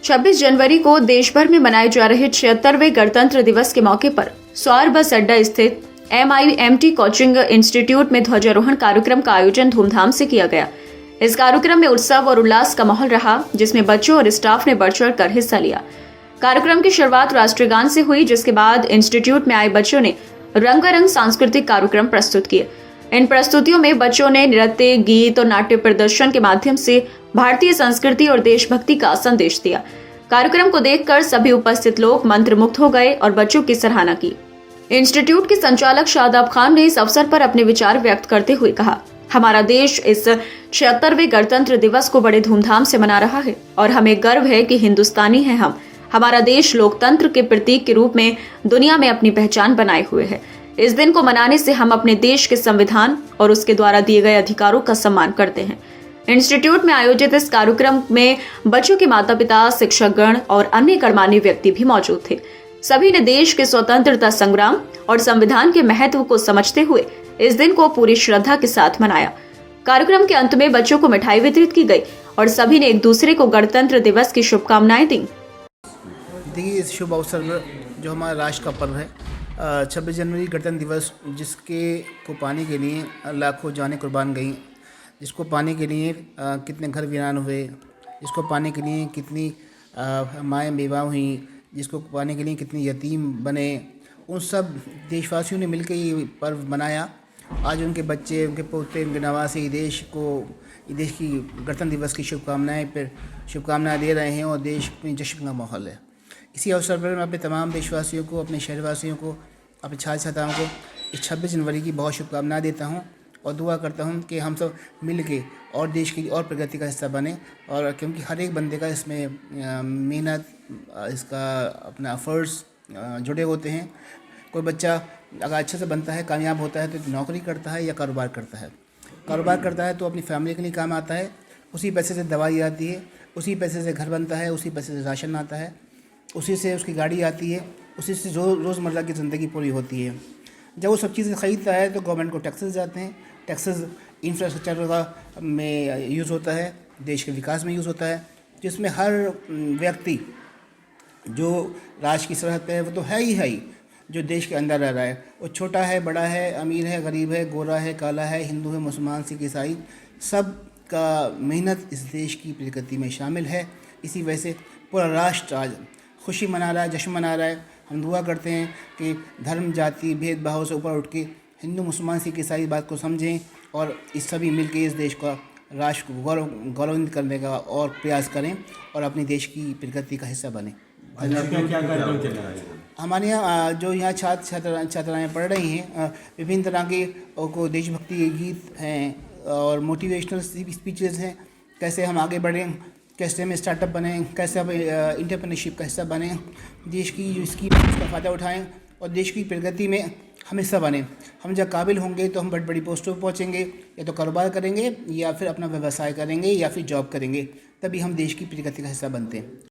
26 जनवरी को देश भर में मनाए जा रहे 76वें गणतंत्र दिवस के मौके पर सौर बस अड्डा स्थित MIMT कोचिंग इंस्टीट्यूट में ध्वजारोहण कार्यक्रम का आयोजन धूमधाम से किया गया। इस कार्यक्रम में उत्सव और उल्लास का माहौल रहा, जिसमें बच्चों और स्टाफ ने बढ़ चढ़ कर हिस्सा लिया। कार्यक्रम की शुरुआत राष्ट्रीय गान से हुई, जिसके बाद इंस्टीट्यूट में आए बच्चों ने रंगारंग सांस्कृतिक कार्यक्रम प्रस्तुत किए। इन प्रस्तुतियों में बच्चों ने नृत्य, गीत और नाट्य प्रदर्शन के माध्यम से भारतीय संस्कृति और देशभक्ति का संदेश दिया। कार्यक्रम को देखकर सभी उपस्थित लोग मंत्रमुग्ध हो गए और बच्चों की सराहना की। इंस्टीट्यूट के संचालक शादाब खान ने इस अवसर पर अपने विचार व्यक्त करते हुए कहा, हमारा देश इस 76वें गणतंत्र दिवस को बड़े धूमधाम से मना रहा है और हमें गर्व है कि हिंदुस्तानी हैं हम। हमारा देश लोकतंत्र के प्रतीक के रूप में दुनिया में अपनी पहचान बनाए हुए है। इस दिन को मनाने से हम अपने देश के संविधान और उसके द्वारा दिए गए अधिकारों का सम्मान करते हैं। इंस्टीट्यूट में आयोजित इस कार्यक्रम में बच्चों के माता पिता, शिक्षकगण और अन्य गणमान्य व्यक्ति भी मौजूद थे। सभी ने देश के स्वतंत्रता संग्राम और संविधान के महत्व को समझते हुए इस दिन को पूरी श्रद्धा के साथ मनाया। कार्यक्रम के अंत में बच्चों को मिठाई वितरित की गई और सभी ने एक दूसरे को गणतंत्र दिवस की शुभकामनाएं दी। देखिए, इस शुभ अवसर पर जो हमारा राष्ट्र का पर्व है 26 जनवरी गणतंत्र दिवस, जिसके को पाने के लिए लाखों जानें कुर्बान गईं, जिसको पाने के लिए कितने घर वीरान हुए, जिसको पाने के लिए कितनी माएँ बेवा हुई, जिसको पाने के लिए कितने यतीम बने, उन सब देशवासियों ने मिलकर ये पर्व मनाया। आज उनके बच्चे, उनके पोते, उनके नवासे देश की गणतंत्र दिवस की शुभकामनाएं दे रहे हैं और देश में जश्न का माहौल है। इसी अवसर पर मैं अपने तमाम देशवासियों को, अपने शहरवासियों को, अपने छात्र छात्राओं को इस 26 जनवरी की बहुत शुभकामनाएं देता हूं और दुआ करता हूं कि हम सब मिल के और देश की और प्रगति का हिस्सा बने। और क्योंकि हर एक बंदे का इसमें मेहनत, इसका अपना एफर्ट्स जुड़े होते हैं। कोई बच्चा अगर अच्छे से बनता है, कामयाब होता है, तो नौकरी करता है या कारोबार करता है। कारोबार करता है तो अपनी फैमिली के लिए काम आता है, उसी पैसे से दवाई आती है, उसी पैसे से घर बनता है, उसी पैसे से राशन आता है, उसी से उसकी गाड़ी आती है, उसी से रोज़मर्रा की ज़िंदगी पूरी होती है। जब वो सब चीज़ें ख़रीदता है तो गवर्नमेंट को टैक्सेस जाते हैं। टैक्सेस इंफ्रास्ट्रक्चर का में यूज़ होता है, देश के विकास में यूज़ होता है, जिसमें हर व्यक्ति जो राष्ट्र की सरहद पे है वो तो है ही, जो देश के अंदर रह रहा है, वो छोटा है, बड़ा है, अमीर है, गरीब है, गोरा है, काला है, हिंदू है, मुसलमान, सिख, ईसाई, सब का मेहनत इस देश की प्रगति में शामिल है। इसी वजह से पूरा राष्ट्र आज खुशी मना रहा है, जश्न मना रहा है। हम दुआ करते हैं कि धर्म, जाति, भेदभाव से ऊपर उठ के हिंदू, मुसलमान, सिख, ईसाई बात को समझें और इस सभी मिल के इस देश का, राष्ट्र को गौरवान्वित करने का और प्रयास करें और अपने देश की प्रगति का हिस्सा बनें। हमारे यहाँ जो यहाँ छात्राएँ पढ़ रही हैं, विभिन्न तरह के को देशभक्ति के गीत हैं और मोटिवेशनल स्पीचेस हैं। कैसे हम आगे बढ़ें, कैसे हम स्टार्टअप बनें, कैसे हम एंटरप्रेन्योरशिप का हिस्सा बनें, देश की जो स्कीम है उसका फ़ायदा उठाएं और देश की प्रगति में हम हिस्सा बनें। हम जब काबिल होंगे तो हम बड़ी बड़ी पोस्टों पर पहुँचेंगे, या तो कारोबार करेंगे या फिर अपना व्यवसाय करेंगे या फिर जॉब करेंगे, तभी हम देश की प्रगति का हिस्सा बनते हैं।